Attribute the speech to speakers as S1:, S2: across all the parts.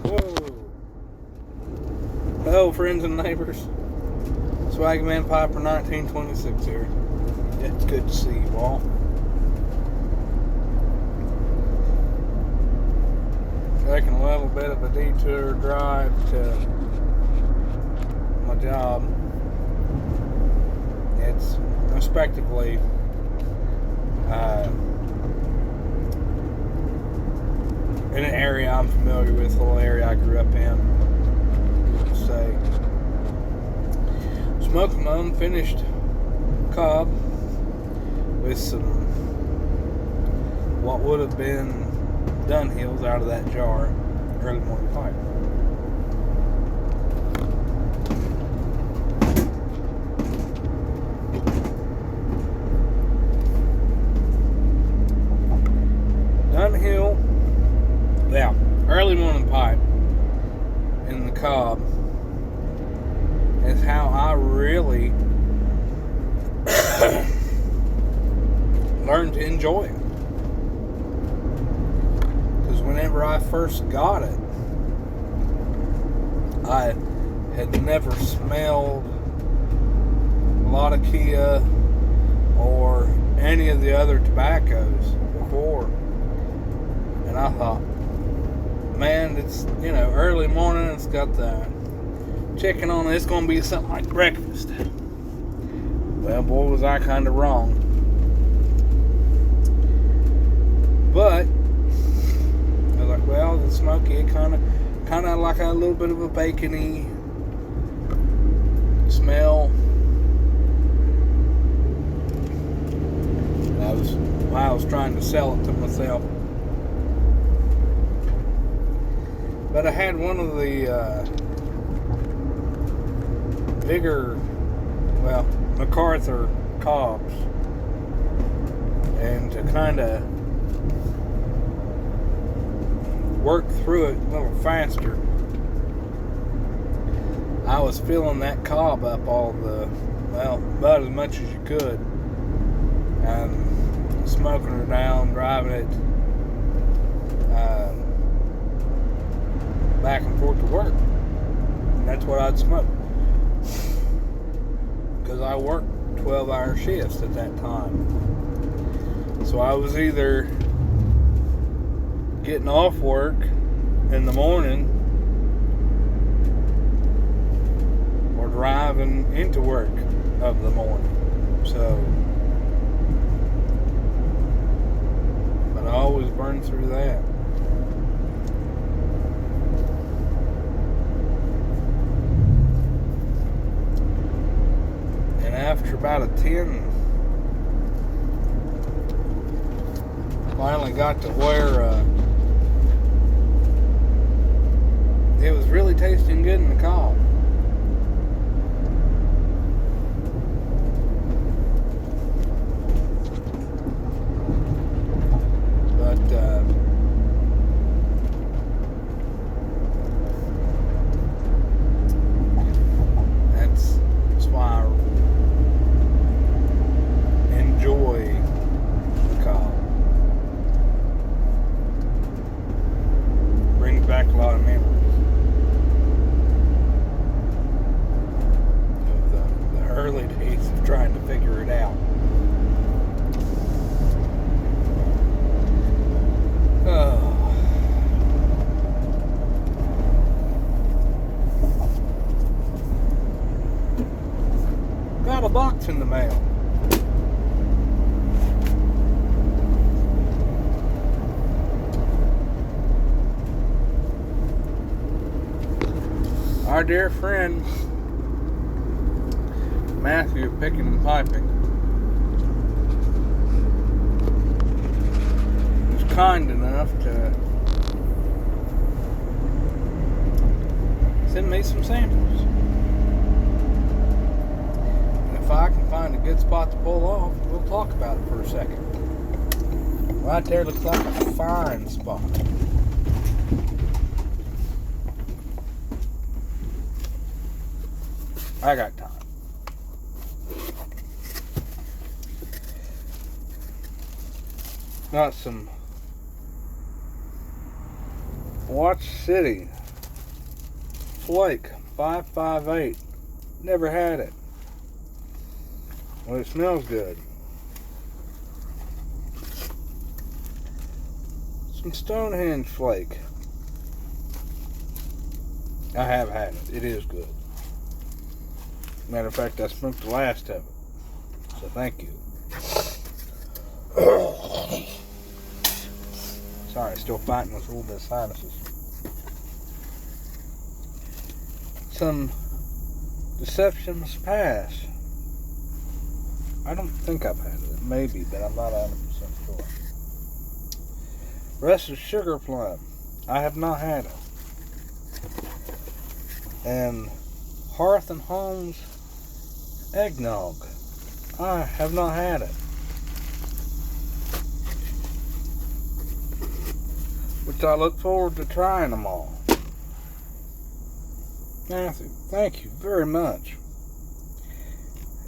S1: Whoa. Hello, friends and neighbors. Swagman Piper 1926 here. It's good to see you all. Taking a little bit of a detour drive to my job. It's respectively in an area I'm familiar with, a little area I grew up in. Say, smoking my unfinished cob with some what would have been Dunhills out of that jar, early morning pipe. Dunhill, yeah, early morning pipe in the cob is how I really learned to enjoy it. Because whenever I first got it, I had never smelled a lot of Kia or any of the other tobaccos before. And I thought, man, it's, early morning, it's got the chicken on it, it's going to be something like breakfast. Well, boy, was I kind of wrong. But I was like, well, the smoky, it kind of like a little bit of a bacony smell. I was trying to sell it to myself. But I had one of the bigger, MacArthur cobs, and to kind of work through it a little faster, I was filling that cob up about as much as you could, and smoking her down, driving it back and forth to work. And that's what I'd smoke, because I worked 12-hour shifts at that time. So I was either getting off work in the morning or driving into work of the morning. But I always burned through that. And after about a 10, finally got to where it was really tasting good in the cob. But that's why I enjoy the cob. Brings back a lot of memories. Early days of trying to figure it out. Got a box in the mail. Our dear friend Matthew Picking and Piping was kind enough to send me some samples. And if I can find a good spot to pull off, we'll talk about it for a second. Right there looks like a fine spot. I got time. Got some Watch City Flake 558. Never had it. Well, it smells good. Some Stonehenge Flake. I have had it. It is good. Matter of fact, I smoked the last of it. So thank you. Sorry, still fighting with a little bit of sinuses. Some Deception's Pass. I don't think I've had it. Maybe, but I'm not 100% sure. Russ's Sugar Plum. I have not had it. And Hearth and Home's Eggnog. I have not had it. Which I look forward to trying them all. Matthew, thank you very much.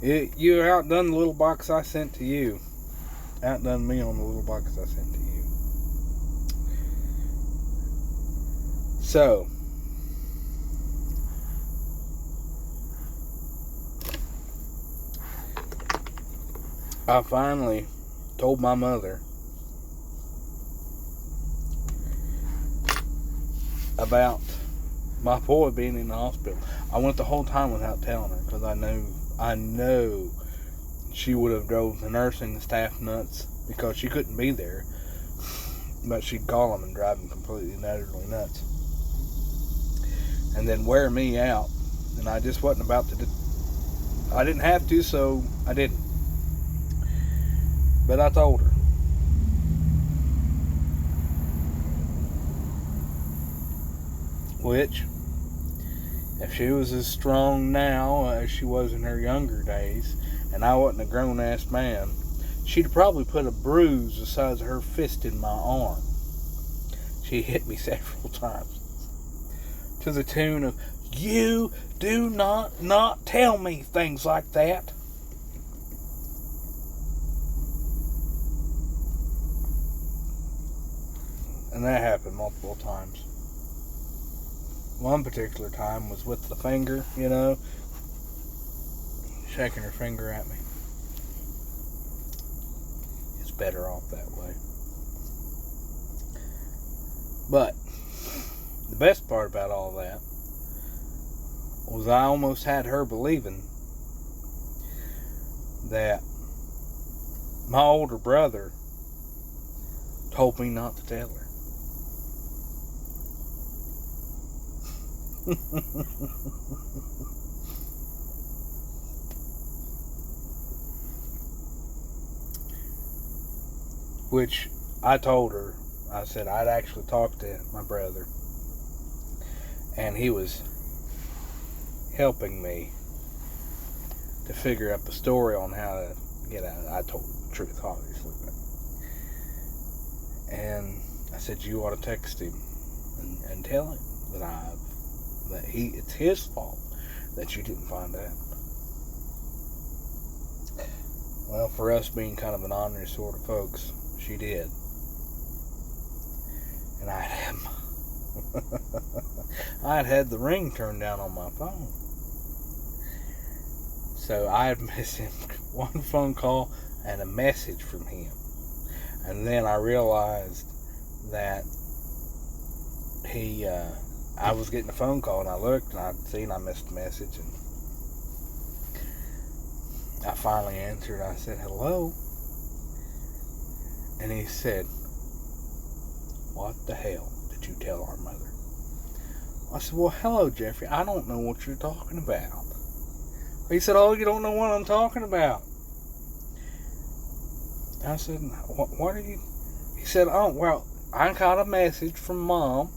S1: You outdone the little box I sent to you. Outdone me on the little box I sent to you. So, I finally told my mother about my boy being in the hospital. I went the whole time without telling her because I know she would have drove the nursing staff nuts because she couldn't be there, but she'd call them and drive them completely and utterly nuts, and then wear me out. And I just wasn't about to. I didn't have to, so I didn't. But I told her. Which, if she was as strong now as she was in her younger days, and I wasn't a grown-ass man, she'd probably put a bruise the size of her fist in my arm. She hit me several times. To the tune of, "You do not tell me things like that." And that happened multiple times. One particular time was with the finger, shaking her finger at me. It's better off that way. But the best part about all that was I almost had her believing that my older brother told me not to tell her. Which I told her, I said I'd actually talked to my brother, and he was helping me to figure out the story on how to get out. I told the truth, obviously, and I said you ought to text him and tell him that it's his fault that you didn't find out. Well, for us being kind of an honorary sort of folks, she did. And I'd had the ring turned down on my phone. So I had missed him one phone call and a message from him. And then I realized that I was getting a phone call, and I looked and I'd seen I missed a message, and I finally answered. I said, "Hello?" And he said, "What the hell did you tell our mother?" I said, "Well, hello, Jeffrey. I don't know what you're talking about." He said, "Oh, you don't know what I'm talking about?" I said, "What are you?" He said, "Oh, well, I got a message from Mom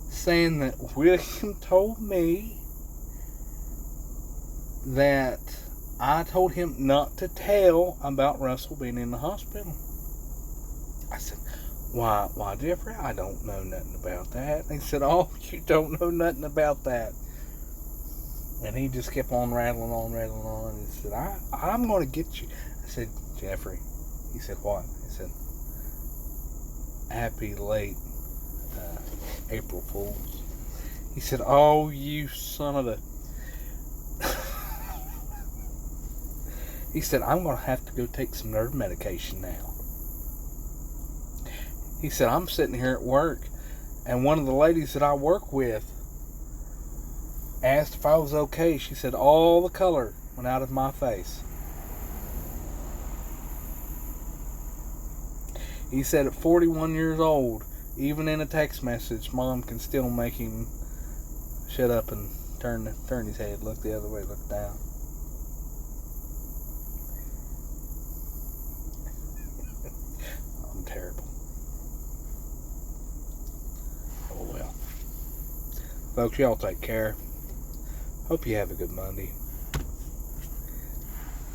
S1: saying that William told me that I told him not to tell about Russell being in the hospital." I said, Why, Jeffrey, I don't know nothing about that." And he said, "Oh, you don't know nothing about that." And he just kept on rattling on. And he said, I'm going to get you. I said, "Jeffrey," he said, "What?" He said, "Happy late April Fools. He said, "Oh, you son of a..." He said, "I'm going to have to go take some nerve medication now." He said, "I'm sitting here at work, and one of the ladies that I work with asked if I was okay." She said, "All the color went out of my face." He said, at 41 years old, even in a text message, Mom can still make him shut up and turn his head, look the other way, look down. I'm terrible. Oh well. Folks, y'all take care. Hope you have a good Monday.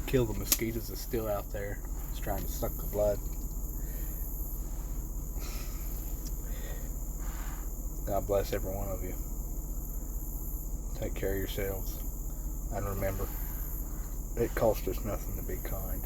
S1: Kill the mosquitoes that's still out there. It's trying to suck the blood. God bless every one of you. Take care of yourselves. And remember, it costs us nothing to be kind.